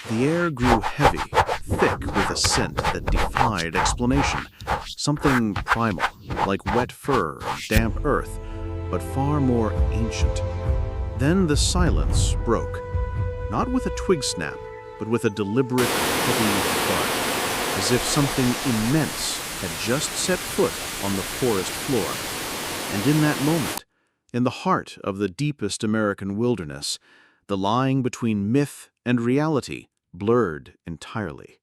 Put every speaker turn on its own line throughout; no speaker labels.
The air grew heavy, thick with a scent that defied explanation. Something primal, like wet fur or damp earth, but far more ancient. Then the silence broke, not with a twig snap, but with a deliberate, heavy thud, as if something immense had just set foot on the forest floor. And in that moment, in the heart of the deepest American wilderness, the line between myth and reality blurred entirely.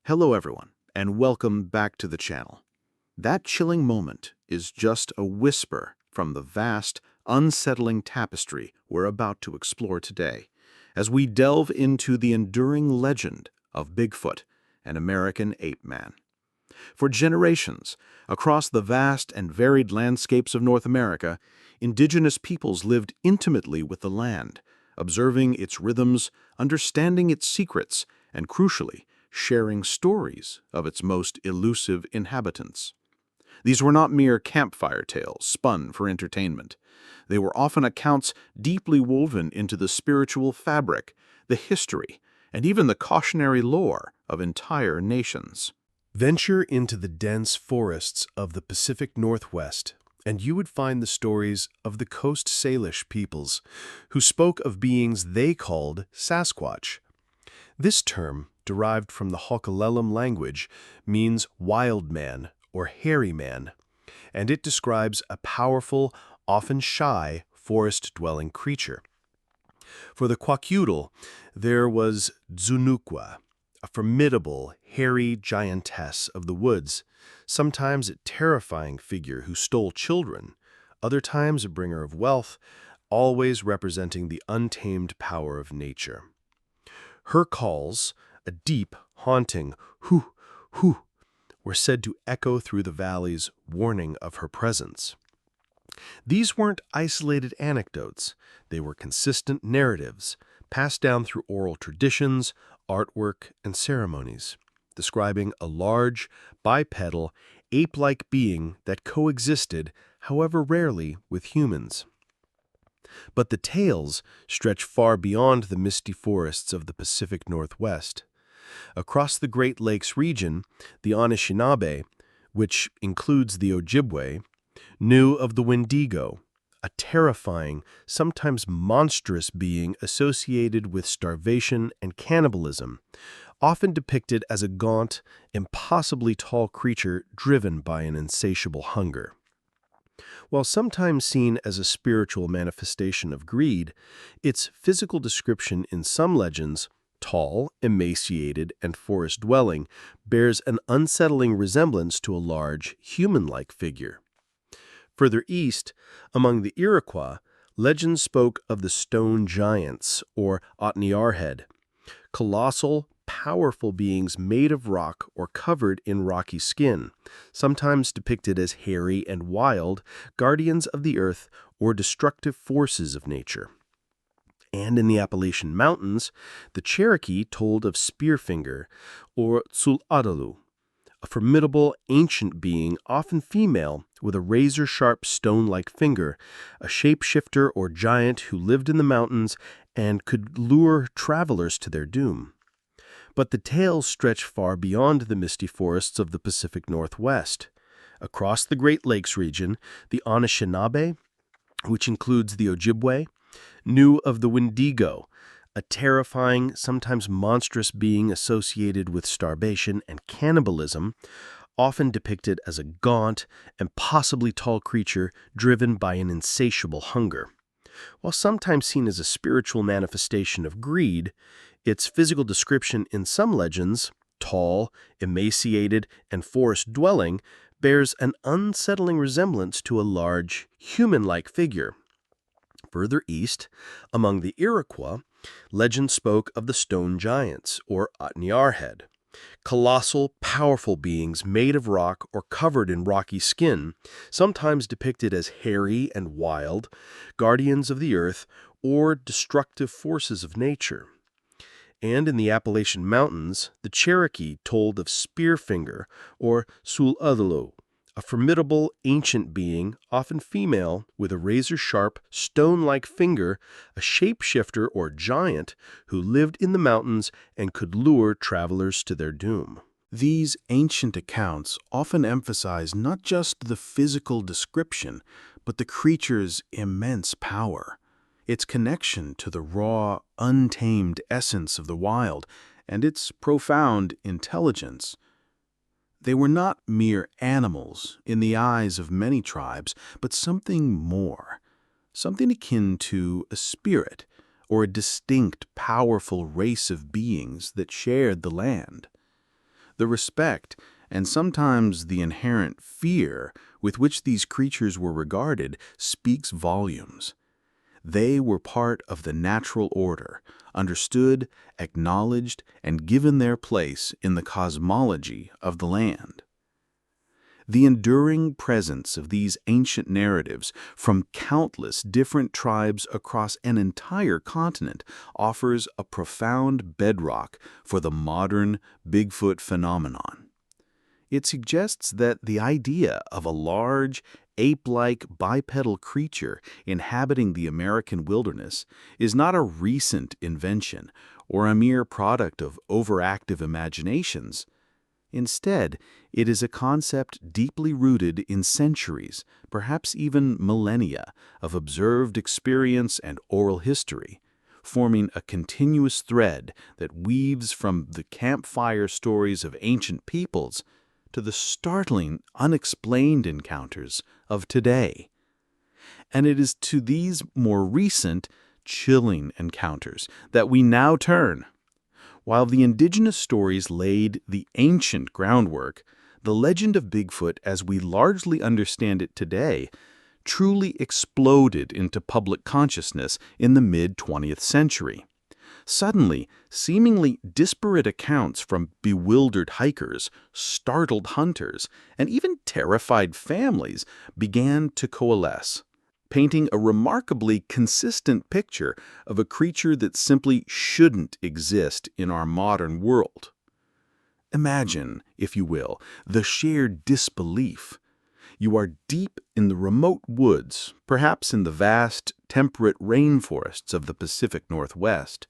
Hello everyone, and welcome back to the channel. That chilling moment is just a whisper from the vast, unsettling tapestry we're about to explore today, as we delve into the enduring legend of Bigfoot, an American ape-man. For generations, across the vast and varied landscapes of North America, indigenous peoples lived intimately with the land, observing its rhythms, understanding its secrets, and crucially, sharing stories of its most elusive inhabitants. These were not mere campfire tales spun for entertainment. They were often accounts deeply woven into the spiritual fabric, the history, and even the cautionary lore of entire nations.
Venture into the dense forests of the Pacific Northwest, and you would find the stories of the Coast Salish peoples, who spoke of beings they called Sasquatch. This term, derived from the Ho'okalelem language, means wild man or hairy man, and it describes a powerful, often shy, forest-dwelling creature. For the Kwakiutl, there was Zunukwa, a formidable, hairy giantess of the woods, sometimes a terrifying figure who stole children, other times a bringer of wealth, always representing the untamed power of nature. Her calls, a deep, haunting hoo, hoo, were said to echo through the valleys, warning of her presence. These weren't isolated anecdotes, they were consistent narratives, passed down through oral traditions, artwork, and ceremonies, describing a large, bipedal, ape-like being that coexisted, however rarely, with humans. But the tales stretch far beyond the misty forests of the Pacific Northwest. Across the Great Lakes region, the Anishinaabe, which includes the Ojibwe, knew of the Wendigo, a terrifying, sometimes monstrous being associated with starvation and cannibalism, often depicted as a gaunt, impossibly tall creature driven by an insatiable hunger. While sometimes seen as a spiritual manifestation of greed, its physical description in some legends, tall, emaciated, and forest-dwelling, bears an unsettling resemblance to a large, human-like figure. Further east, among the Iroquois, legends spoke of the stone giants, or Otniarhead, colossal, powerful beings made of rock or covered in rocky skin, sometimes depicted as hairy and wild, guardians of the earth or destructive forces of nature. And in the Appalachian Mountains, the Cherokee told of Spearfinger, or Tsul'adalu, a formidable, ancient being, often female, with a razor-sharp stone-like finger, a shapeshifter or giant who lived in the mountains and could lure travelers to their doom. But the tales stretch far beyond the misty forests of the Pacific Northwest. Across the Great Lakes region, the Anishinaabe, which includes the Ojibwe, knew of the Wendigo, a terrifying, sometimes monstrous being associated with starvation and cannibalism, often depicted as a gaunt, impossibly tall creature driven by an insatiable hunger. While sometimes seen as a spiritual manifestation of greed, its physical description in some legends, tall, emaciated, and forest-dwelling, bears an unsettling resemblance to a large, human-like figure. Further east, among the Iroquois, legend spoke of the stone giants, or Otniarhead, colossal, powerful beings made of rock or covered in rocky skin, sometimes depicted as hairy and wild, guardians of the earth, or destructive forces of nature. And in the Appalachian Mountains, the Cherokee told of Spearfinger, or Sul'adalu, a formidable ancient being, often female, with a razor-sharp, stone-like finger, a shapeshifter or giant who lived in the mountains and could lure travelers to their doom.
These ancient accounts often emphasize not just the physical description, but the creature's immense power, its connection to the raw, untamed essence of the wild, and its profound intelligence. They were not mere animals in the eyes of many tribes, but something more, something akin to a spirit or a distinct, powerful race of beings that shared the land. The respect, and sometimes the inherent fear, with which these creatures were regarded speaks volumes. They were part of the natural order, understood, acknowledged, and given their place in the cosmology of the land. The enduring presence of these ancient narratives from countless different tribes across an entire continent offers a profound bedrock for the modern Bigfoot phenomenon. It suggests that the idea of a large, ape-like bipedal creature inhabiting the American wilderness is not a recent invention or a mere product of overactive imaginations. Instead, it is a concept deeply rooted in centuries, perhaps even millennia, of observed experience and oral history, forming a continuous thread that weaves from the campfire stories of ancient peoples to the startling, unexplained encounters of today. And it is to these more recent, chilling encounters that we now turn. While the indigenous stories laid the ancient groundwork, the legend of Bigfoot, as we largely understand it today, truly exploded into public consciousness in the mid-20th century. Suddenly, seemingly disparate accounts from bewildered hikers, startled hunters, and even terrified families began to coalesce, painting a remarkably consistent picture of a creature that simply shouldn't exist in our modern world. Imagine, if you will, the shared disbelief. You are deep in the remote woods, perhaps in the vast, temperate rainforests of the Pacific Northwest,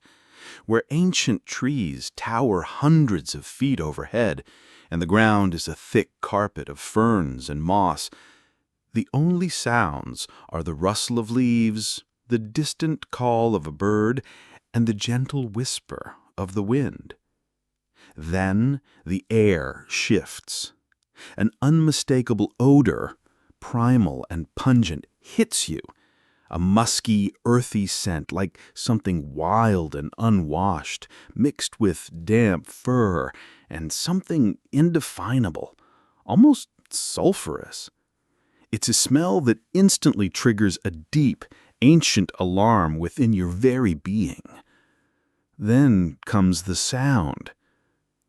where ancient trees tower hundreds of feet overhead, and the ground is a thick carpet of ferns and moss. The only sounds are the rustle of leaves, the distant call of a bird, and the gentle whisper of the wind. Then the air shifts. An unmistakable odor, primal and pungent, hits you. A musky, earthy scent like something wild and unwashed, mixed with damp fur and something indefinable, almost sulfurous. It's a smell that instantly triggers a deep, ancient alarm within your very being. Then comes the sound.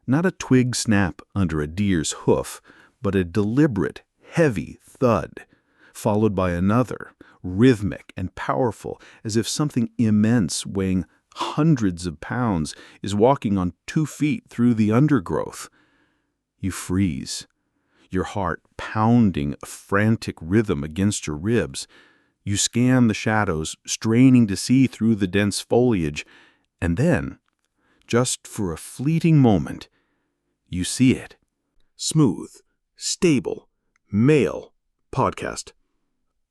Not a twig snap under a deer's hoof, but a deliberate, heavy thud, followed by another, rhythmic and powerful, as if something immense weighing hundreds of pounds is walking on 2 feet through the undergrowth. You freeze, your heart pounding a frantic rhythm against your ribs. You scan the shadows, straining to see through the dense foliage, and then, just for a fleeting moment, you see it.
Smooth, stable, male podcast.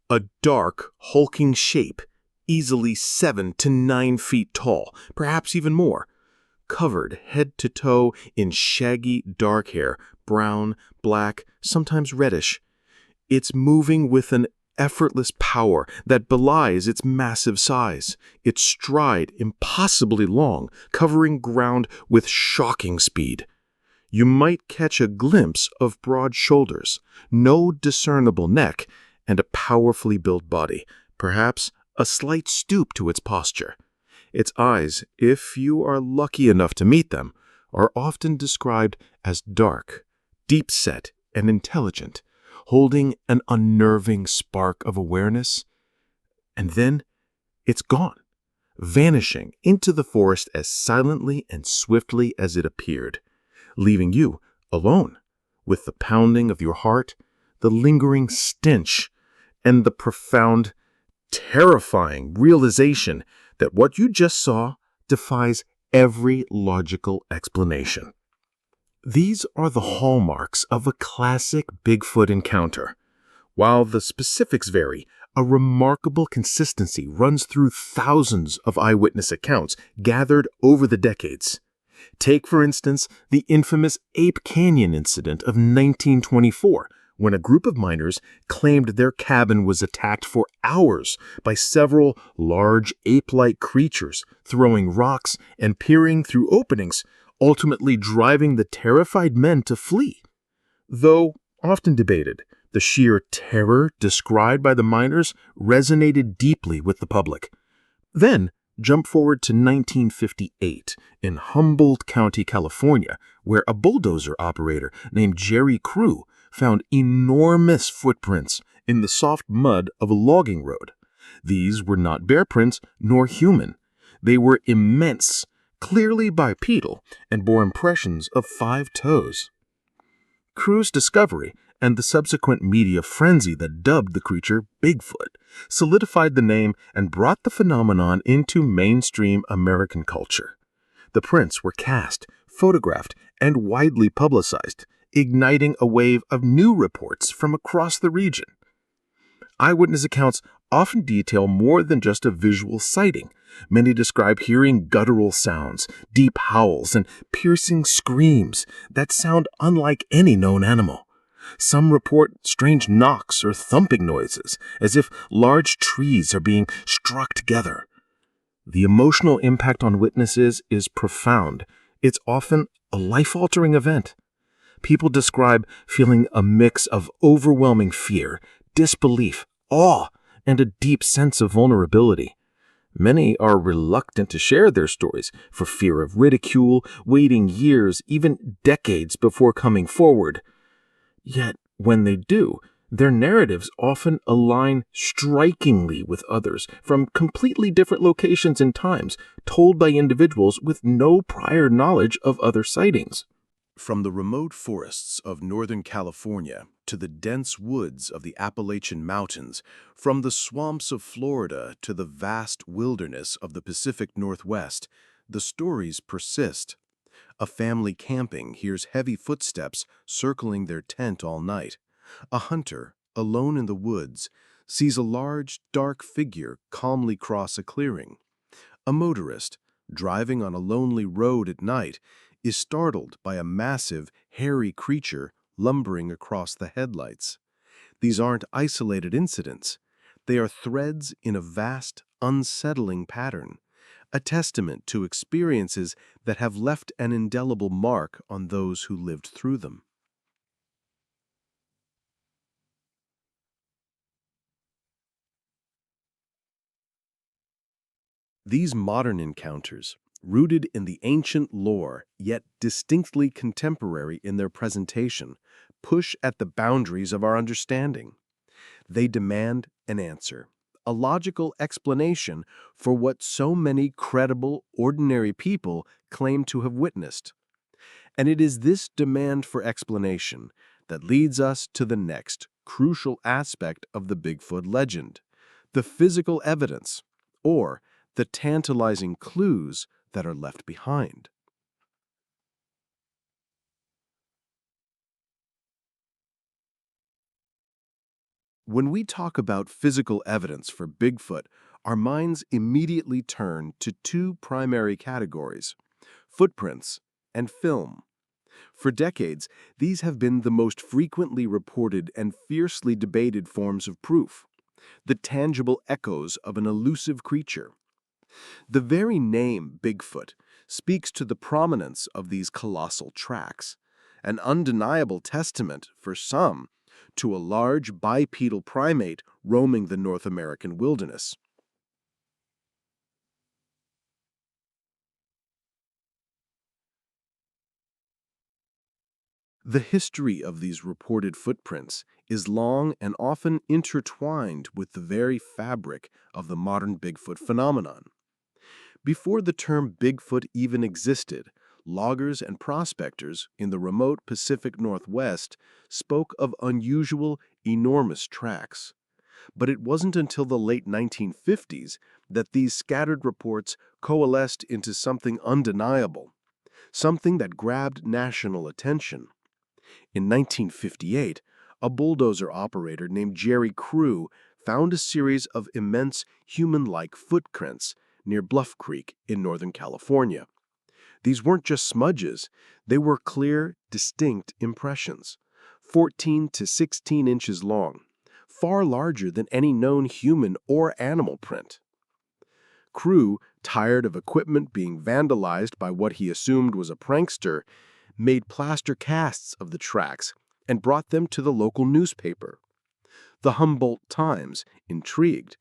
A dark, hulking shape, easily 7 to 9 feet tall, perhaps even more, covered head to toe in shaggy dark hair, brown, black, sometimes reddish. It's moving with an effortless power that belies its massive size, its stride impossibly long, covering ground with shocking speed. You might catch a glimpse of broad shoulders, no discernible neck, and a powerfully built body, perhaps a slight stoop to its posture. Its eyes, if you are lucky enough to meet them, are often described as dark, deep-set, and intelligent, holding an unnerving spark of awareness. And then it's gone, vanishing into the forest as silently and swiftly as it appeared, leaving you alone with the pounding of your heart, the lingering stench, and the profound, terrifying realization that what you just saw defies every logical explanation. These are the hallmarks of a classic Bigfoot encounter. While the specifics vary, a remarkable consistency runs through thousands of eyewitness accounts gathered over the decades. Take, for instance, the infamous Ape Canyon incident of 1924, when a group of miners claimed their cabin was attacked for hours by several large ape-like creatures throwing rocks and peering through openings, ultimately driving the terrified men to flee. Though often debated, the sheer terror described by the miners resonated deeply with the public. Then, jump forward to 1958 in Humboldt County, California, where a bulldozer operator named Jerry Crew found enormous footprints in the soft mud of a logging road. These were not bear prints nor human. They were immense, clearly bipedal, and bore impressions of 5 toes. Crew's discovery and the subsequent media frenzy that dubbed the creature Bigfoot solidified the name and brought the phenomenon into mainstream American culture. The prints were cast, photographed, and widely publicized, igniting a wave of new reports from across the region. Eyewitness accounts often detail more than just a visual sighting. Many describe hearing guttural sounds, deep howls, and piercing screams that sound unlike any known animal. Some report strange knocks or thumping noises, as if large trees are being struck together. The emotional impact on witnesses is profound. It's often a life-altering event. People describe feeling a mix of overwhelming fear, disbelief, awe, and a deep sense of vulnerability. Many are reluctant to share their stories for fear of ridicule, waiting years, even decades before coming forward. Yet, when they do, their narratives often align strikingly with others from completely different locations and times, told by individuals with no prior knowledge of other sightings.
From the remote forests of Northern California to the dense woods of the Appalachian Mountains, from the swamps of Florida to the vast wilderness of the Pacific Northwest, the stories persist. A family camping hears heavy footsteps circling their tent all night. A hunter, alone in the woods, sees a large, dark figure calmly cross a clearing. A motorist, driving on a lonely road at night, is startled by a massive, hairy creature lumbering across the headlights. These aren't isolated incidents. They are threads in a vast, unsettling pattern, a testament to experiences that have left an indelible mark on those who lived through them. These modern encounters, rooted in the ancient lore yet distinctly contemporary in their presentation, push at the boundaries of our understanding. They demand an answer, a logical explanation for what so many credible, ordinary people claim to have witnessed. And it is this demand for explanation that leads us to the next crucial aspect of the Bigfoot legend, the physical evidence, or the tantalizing clues that are left behind. When we talk about physical evidence for Bigfoot, our minds immediately turn to 2 primary categories: footprints and film. For decades, these have been the most frequently reported and fiercely debated forms of proof, the tangible echoes of an elusive creature. The very name Bigfoot speaks to the prominence of these colossal tracks, an undeniable testament, for some, to a large bipedal primate roaming the North American wilderness. The history of these reported footprints is long and often intertwined with the very fabric of the modern Bigfoot phenomenon. Before the term Bigfoot even existed, loggers and prospectors in the remote Pacific Northwest spoke of unusual,
enormous tracks. But it wasn't until the late 1950s that these scattered reports coalesced into something undeniable, something that grabbed national attention. In 1958, a bulldozer operator named Jerry Crew found a series of immense human-like footprints near Bluff Creek in Northern California. These weren't just smudges, they were clear, distinct impressions, 14 to 16 inches long, far larger than any known human or animal print. Crew, tired of equipment being vandalized by what he assumed was a prankster, made plaster casts of the tracks and brought them to the local newspaper. The Humboldt Times, intrigued,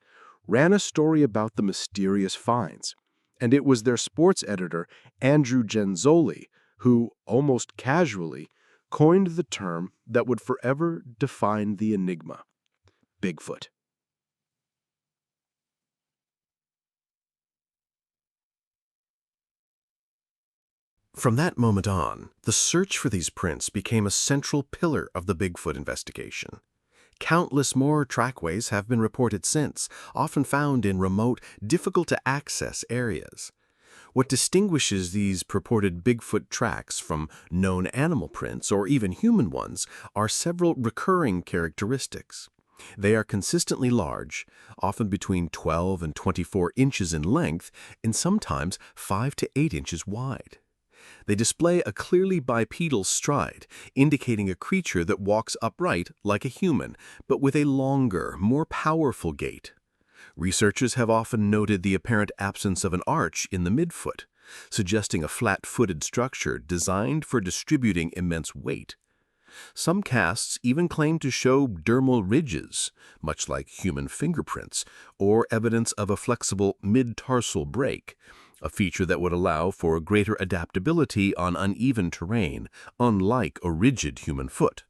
ran a story about the mysterious finds, and it was their sports editor, Andrew Genzoli, who, almost casually, coined the term that would forever define the enigma: Bigfoot. From that moment on, the search for these prints became a central pillar of the Bigfoot investigation. Countless more trackways have been reported since, often found in remote, difficult-to-access areas. What distinguishes these purported Bigfoot tracks from known animal prints or even human ones are several recurring characteristics. They are consistently large, often between 12 and 24 inches in length, and sometimes 5 to 8 inches wide. They display a clearly bipedal stride, indicating a creature that walks upright like a human, but with a longer, more powerful gait. Researchers have often noted the apparent absence of an arch in the midfoot, suggesting a flat-footed structure designed for distributing immense weight. Some casts even claim to show dermal ridges, much like human fingerprints, or evidence of a flexible mid-tarsal break, a feature that would allow for greater adaptability on uneven terrain, unlike a rigid human foot.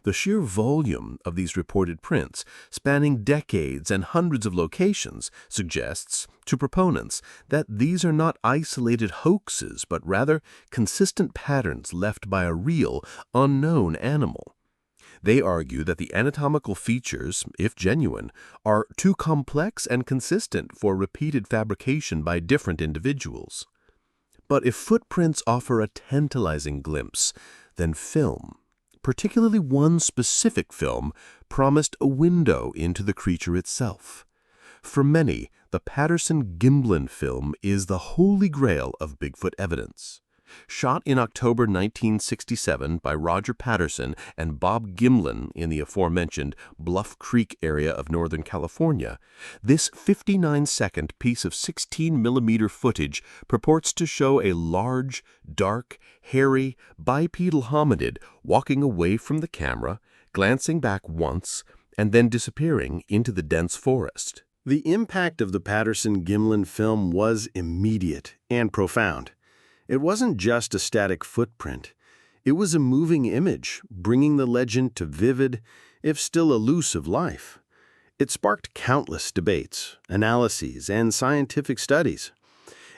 The sheer volume of these reported prints, spanning decades and hundreds of locations, suggests to proponents that these are not isolated hoaxes, but rather consistent patterns left by a real, unknown animal. They argue that the anatomical features, if genuine, are too complex and consistent for repeated fabrication by different individuals. But if footprints offer a tantalizing glimpse, then film, particularly one specific film, promised a window into the creature itself. For many, the Patterson-Gimlin film is the holy grail of Bigfoot evidence. Shot in October 1967 by Roger Patterson and Bob Gimlin in the aforementioned Bluff Creek area of Northern California, this 59-second piece of 16mm footage purports to show a large, dark, hairy, bipedal hominid walking away from the camera, glancing back once, and then disappearing into the dense forest. The impact of the Patterson-Gimlin film was immediate and profound. It wasn't just a static footprint. It was a moving image, bringing the legend to vivid, if still elusive life. It sparked countless debates, analyses, and scientific studies.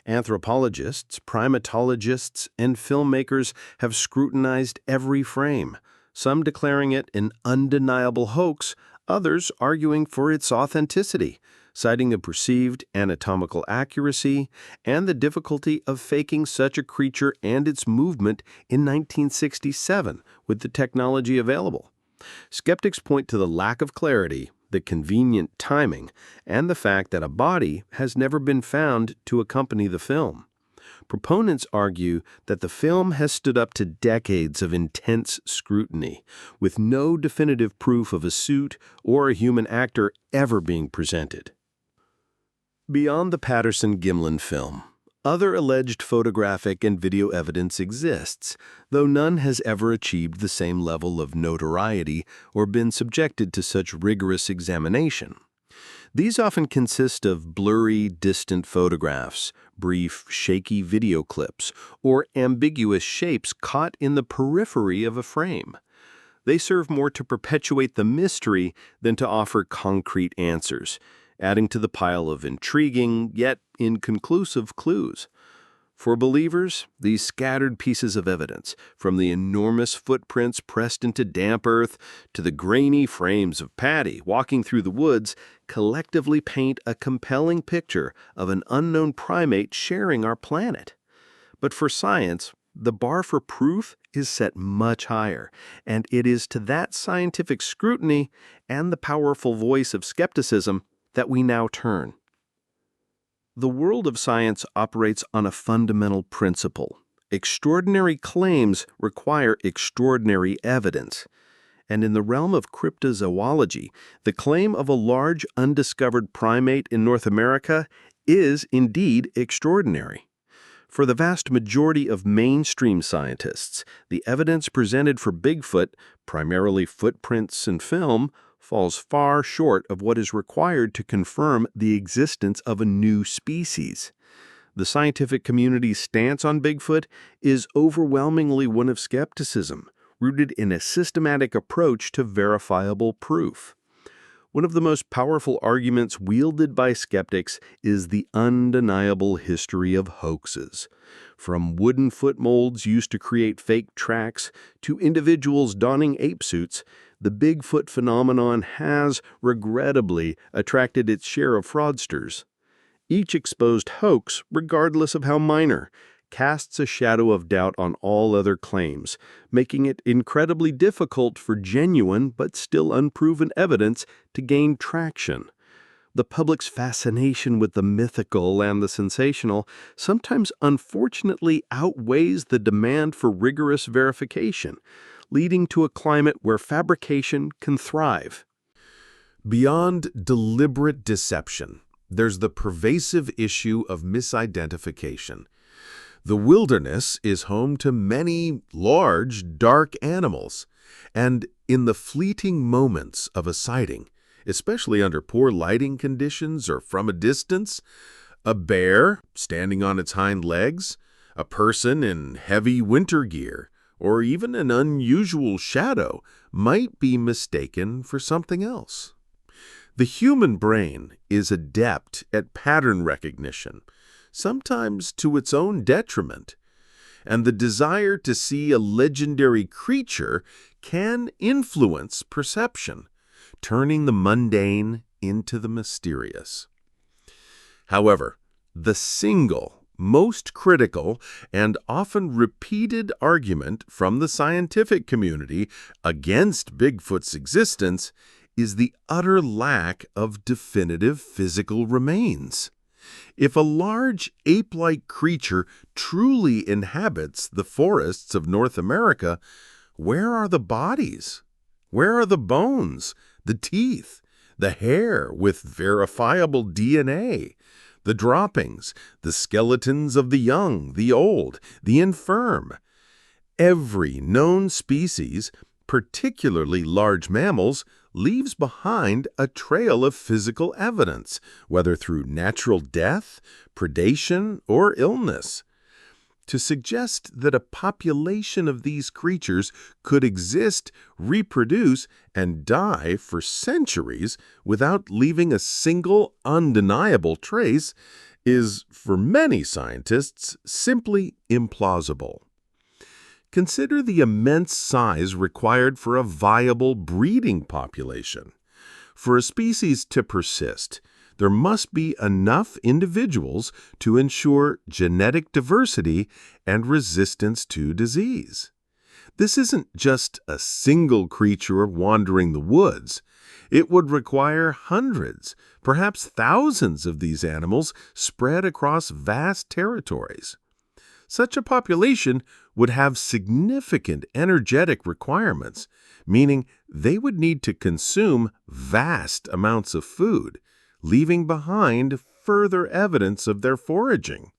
Anthropologists, primatologists, and filmmakers have scrutinized every frame, some declaring it an undeniable hoax, others arguing for its authenticity, citing the perceived anatomical accuracy and the difficulty of faking such a creature and its movement in 1967 with the technology available. Skeptics point to the lack of clarity, the convenient timing, and the fact that a body has never been found to accompany the film. Proponents argue that the film has stood up to decades of intense scrutiny, with no definitive proof of a suit or a human actor ever being presented. Beyond the Patterson-Gimlin film, other alleged photographic and video evidence exists, though none has ever achieved the same level of notoriety or been subjected to such rigorous examination. These often consist of blurry, distant photographs, brief, shaky video clips, or ambiguous shapes caught in the periphery of a frame. They serve more to perpetuate the mystery than to offer concrete answers, adding to the pile of intriguing, yet inconclusive clues. For believers, these scattered pieces of evidence, from the enormous footprints pressed into damp earth to the grainy frames of Patty walking through the woods, collectively paint a compelling picture of an unknown primate sharing our planet. But for science, the bar for proof is set much higher, and it is to that scientific scrutiny and the powerful voice of skepticism that we now turn. The world of science operates on a fundamental principle. Extraordinary claims require extraordinary evidence. And in the realm of cryptozoology, the claim of a large undiscovered primate in North America is indeed extraordinary. For the vast majority of mainstream scientists, the evidence presented for Bigfoot, primarily footprints and film, falls far short of what is required to confirm the existence of a new species. The scientific community's stance on Bigfoot is overwhelmingly one of skepticism, rooted in a systematic approach to verifiable proof. One of the most powerful arguments wielded by skeptics is the undeniable history of hoaxes. From wooden foot molds used to create fake tracks to individuals donning ape suits, the Bigfoot phenomenon has, regrettably, attracted its share of fraudsters. Each exposed hoax, regardless of how minor, casts a shadow of doubt on all other claims, making it incredibly difficult for genuine but still unproven evidence to gain traction. The public's fascination with the mythical and the sensational sometimes unfortunately outweighs the demand for rigorous verification, leading to a climate where fabrication can thrive. Beyond deliberate deception, there's the pervasive issue of misidentification. The wilderness is home to many large, dark animals, and in the fleeting moments of a sighting, especially under poor lighting conditions or from a distance, a bear standing on its hind legs, a person in heavy winter gear, or even an unusual shadow might be mistaken for something else. The human brain is adept at pattern recognition, sometimes to its own detriment, and the desire to see a legendary creature can influence perception, turning the mundane into the mysterious. However, the single most critical and often repeated argument from the scientific community against Bigfoot's existence is the utter lack of definitive physical remains. If a large ape-like creature truly inhabits the forests of North America, where are the bodies? Where are the bones, the teeth, the hair with verifiable DNA? The droppings, the skeletons of the young, the old, the infirm. Every known species, particularly large mammals, leaves behind a trail of physical evidence, whether through natural death, predation, or illness. To suggest that a population of these creatures could exist, reproduce, and die for centuries without leaving a single undeniable trace is, for many scientists, simply implausible. Consider the immense size required for a viable breeding population. For a species to persist, there must be enough individuals to ensure genetic diversity and resistance to disease. This isn't just a single creature wandering the woods. It would require hundreds, perhaps thousands of these animals spread across vast territories. Such a population would have significant energetic requirements, meaning they would need to consume vast amounts of food, leaving behind further evidence of their foraging.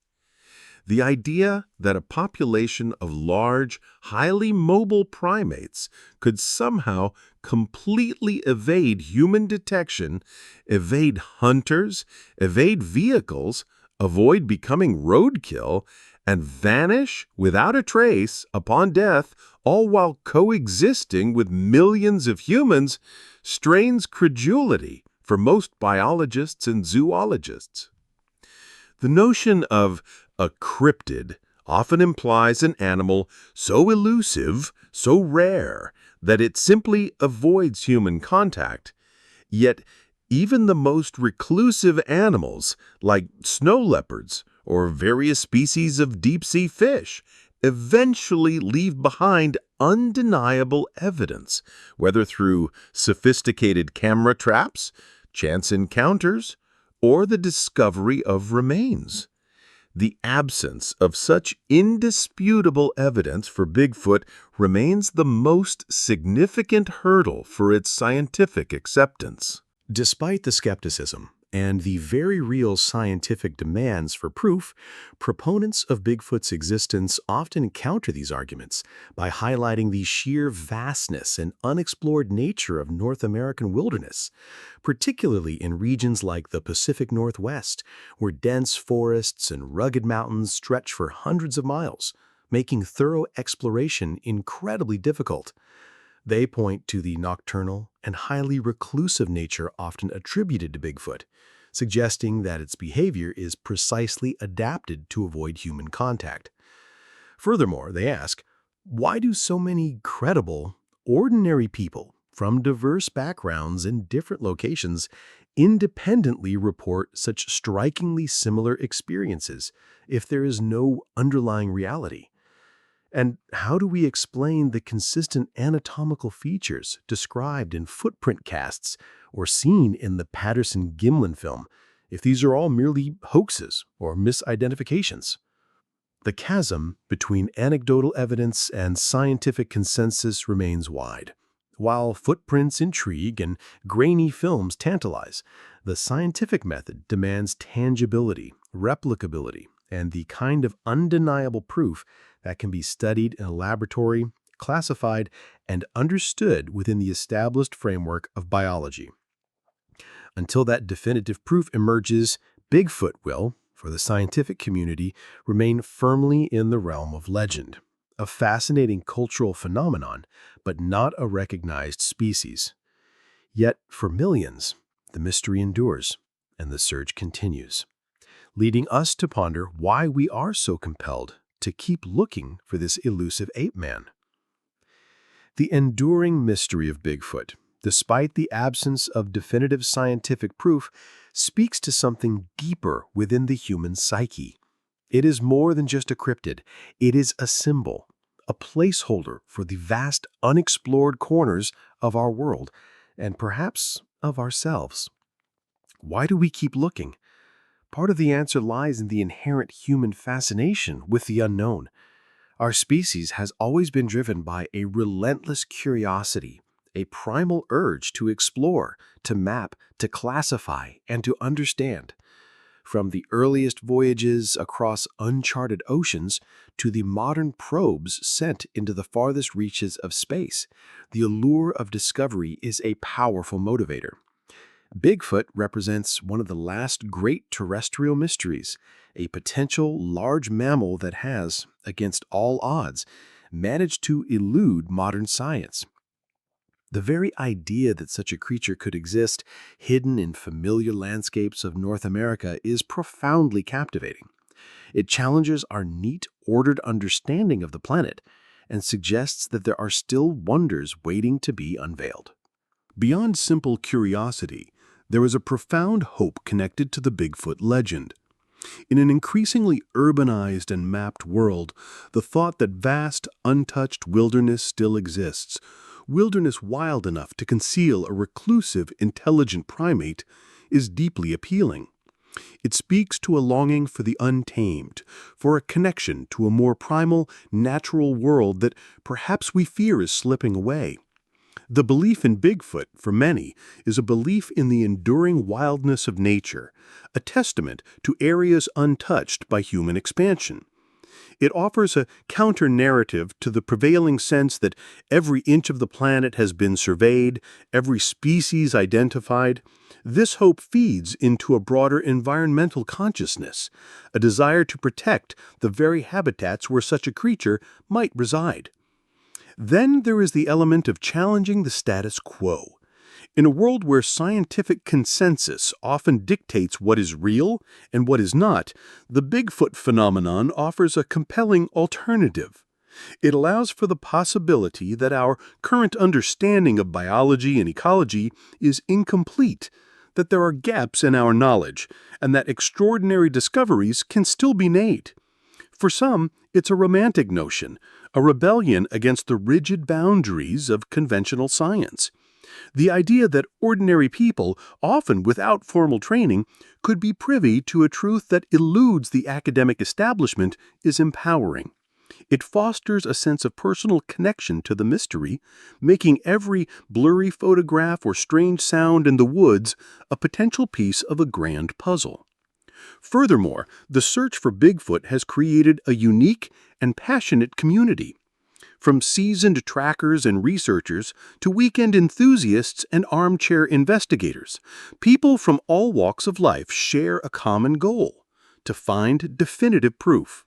The idea that a population of large, highly mobile primates could somehow completely evade human detection, evade hunters, evade vehicles, avoid becoming roadkill, and vanish without a trace upon death, all while coexisting with millions of humans, strains credulity for most biologists and zoologists. The notion of
A cryptid often implies an animal so elusive, so rare, that it simply avoids human contact. Yet, even the most reclusive animals, like snow leopards or various species of deep-sea fish, eventually leave behind undeniable evidence, whether through sophisticated camera traps, chance encounters, or the discovery of remains. The absence of such indisputable evidence for Bigfoot remains the most significant hurdle for its scientific acceptance.
Despite the skepticism and the very real scientific demands for proof, proponents of Bigfoot's existence often counter these arguments by highlighting the sheer vastness and unexplored nature of North American wilderness, particularly in regions like the Pacific Northwest, where dense forests and rugged mountains stretch for hundreds of miles, making thorough exploration incredibly difficult. They point to the nocturnal and highly reclusive nature often attributed to Bigfoot, suggesting that its behavior is precisely adapted to avoid human contact. Furthermore, they ask, why do so many credible, ordinary people from diverse backgrounds in different locations independently report such strikingly similar experiences if there is no underlying reality? And how do we explain the consistent anatomical features described in footprint casts or seen in the Patterson-Gimlin film, if these are all merely hoaxes or misidentifications? The chasm between anecdotal evidence and scientific consensus remains wide. While footprints intrigue and grainy films tantalize, the scientific method demands tangibility, replicability, and the kind of undeniable proof that can be studied in a laboratory, classified, and understood within the established framework of biology. Until that definitive proof emerges, Bigfoot will, for the scientific community, remain firmly in the realm of legend, a fascinating cultural phenomenon, but not a recognized species. Yet, for millions, the mystery endures, and the search continues, leading us to ponder why we are so compelled to keep looking for this elusive ape-man. The enduring mystery of Bigfoot, despite the absence of definitive scientific proof, speaks to something deeper within the human psyche. It is more than just a cryptid. It is a symbol, a placeholder for the vast unexplored corners of our world, and perhaps of ourselves. Why do we keep looking? Part of the answer lies in the inherent human fascination with the unknown. Our species has always been driven by a relentless curiosity, a primal urge to explore, to map, to classify, and to understand. From the earliest voyages across uncharted oceans to the modern probes sent into the farthest reaches of space, the allure of discovery is a powerful motivator. Bigfoot represents one of the last great terrestrial mysteries, a potential large mammal that has, against all odds, managed to elude modern science. The very idea that such a creature could exist hidden in familiar landscapes of North America is profoundly captivating. It challenges our neat, ordered understanding of the planet and suggests that there are still wonders waiting to be unveiled.
Beyond simple curiosity, there is a profound hope connected to the Bigfoot legend. In an increasingly urbanized and mapped world, the thought that vast, untouched wilderness still exists, wilderness wild enough to conceal a reclusive, intelligent primate, is deeply appealing. It speaks to a longing for the untamed, for a connection to a more primal, natural world that perhaps we fear is slipping away. The belief in Bigfoot, for many, is a belief in the enduring wildness of nature, a testament to areas untouched by human expansion. It offers a counter-narrative to the prevailing sense that every inch of the planet has been surveyed, every species identified. This hope feeds into a broader environmental consciousness, a desire to protect the very habitats where such a creature might reside. Then there is the element of challenging the status quo. In a world where scientific consensus often dictates what is real and what is not, the Bigfoot phenomenon offers a compelling alternative. It allows for the possibility that our current understanding of biology and ecology is incomplete, that there are gaps in our knowledge, and that extraordinary discoveries can still be made. For some, it's a romantic notion, a rebellion against the rigid boundaries of conventional science. The idea that ordinary people, often without formal training, could be privy to a truth that eludes the academic establishment is empowering. It fosters a sense of personal connection to the mystery, making every blurry photograph or strange sound in the woods a potential piece of a grand puzzle. Furthermore, the search for Bigfoot has created a unique and passionate community. From seasoned trackers and researchers to weekend enthusiasts and armchair investigators, people from all walks of life share a common goal: to find definitive proof.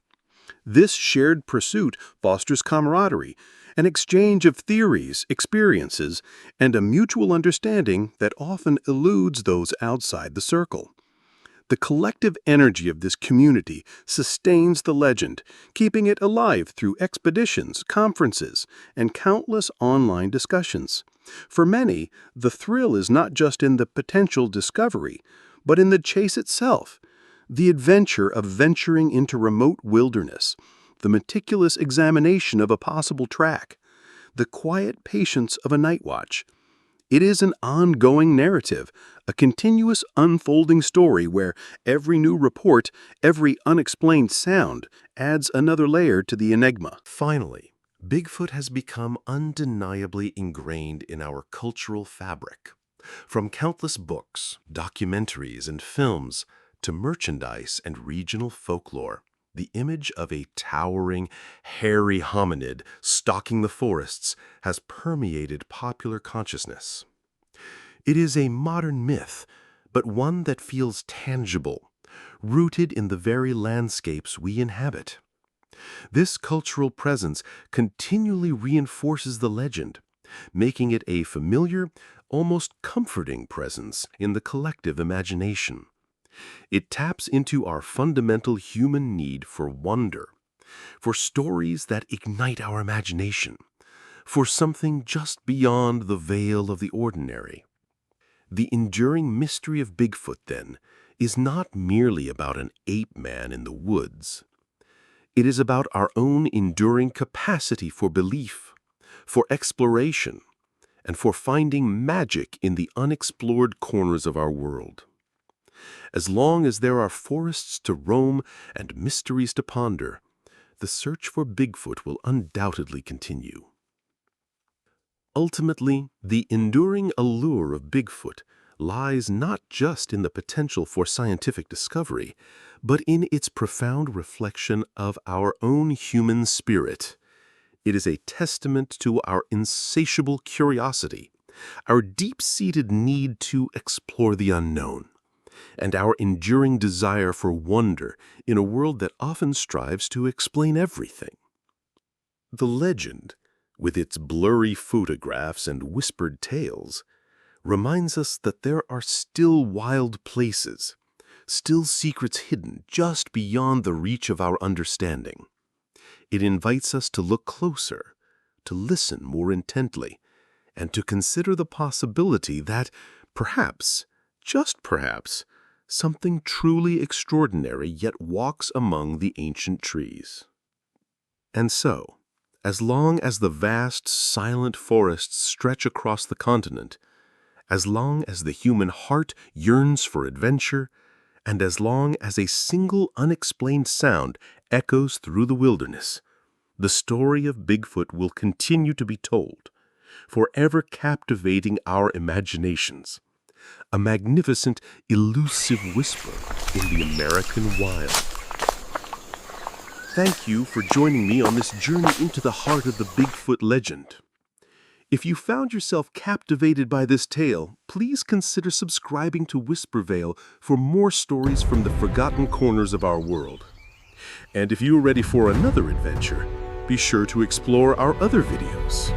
This shared pursuit fosters camaraderie, an exchange of theories, experiences, and a mutual understanding that often eludes those outside the circle. The collective energy of this community sustains the legend, keeping it alive through expeditions, conferences, and countless online discussions. For many, the thrill is not just in the potential discovery, but in the chase itself, the adventure of venturing into remote wilderness, the meticulous examination of a possible track, the quiet patience of a night watch. It is an ongoing narrative, a continuous unfolding story where every new report, every unexplained sound adds another layer to the enigma.
Finally, Bigfoot has become undeniably ingrained in our cultural fabric. From countless books, documentaries, and films to merchandise and regional folklore, the image of a towering, hairy hominid stalking the forests has permeated popular consciousness. It is a modern myth, but one that feels tangible, rooted in the very landscapes we inhabit. This cultural presence continually reinforces the legend, making it a familiar, almost comforting presence in the collective imagination. It taps into our fundamental human need for wonder, for stories that ignite our imagination, for something just beyond the veil of the ordinary. The enduring mystery of Bigfoot, then, is not merely about an ape-man in the woods. It is about our own enduring capacity for belief, for exploration, and for finding magic in the unexplored corners of our world. As long as there are forests to roam and mysteries to ponder, the search for Bigfoot will undoubtedly continue. Ultimately, the enduring allure of Bigfoot lies not just in the potential for scientific discovery, but in its profound reflection of our own human spirit. It is a testament to our insatiable curiosity, our deep-seated need to explore the unknown, and our enduring desire for wonder in a world that often strives to explain everything. The legend, with its blurry photographs and whispered tales, reminds us that there are still wild places, still secrets hidden just beyond the reach of our understanding. It invites us to look closer, to listen more intently, and to consider the possibility that perhaps, just perhaps, something truly extraordinary yet walks among the ancient trees. And so, as long as the vast, silent forests stretch across the continent, as long as the human heart yearns for adventure, and as long as a single unexplained sound echoes through the wilderness, the story of Bigfoot will continue to be told, forever captivating our imaginations, a magnificent, elusive whisper in the American wild. Thank you for joining me on this journey into the heart of the Bigfoot legend. If you found yourself captivated by this tale, please consider subscribing to Whispervale for more stories from the forgotten corners of our world. And if you are ready for another adventure, be sure to explore our other videos.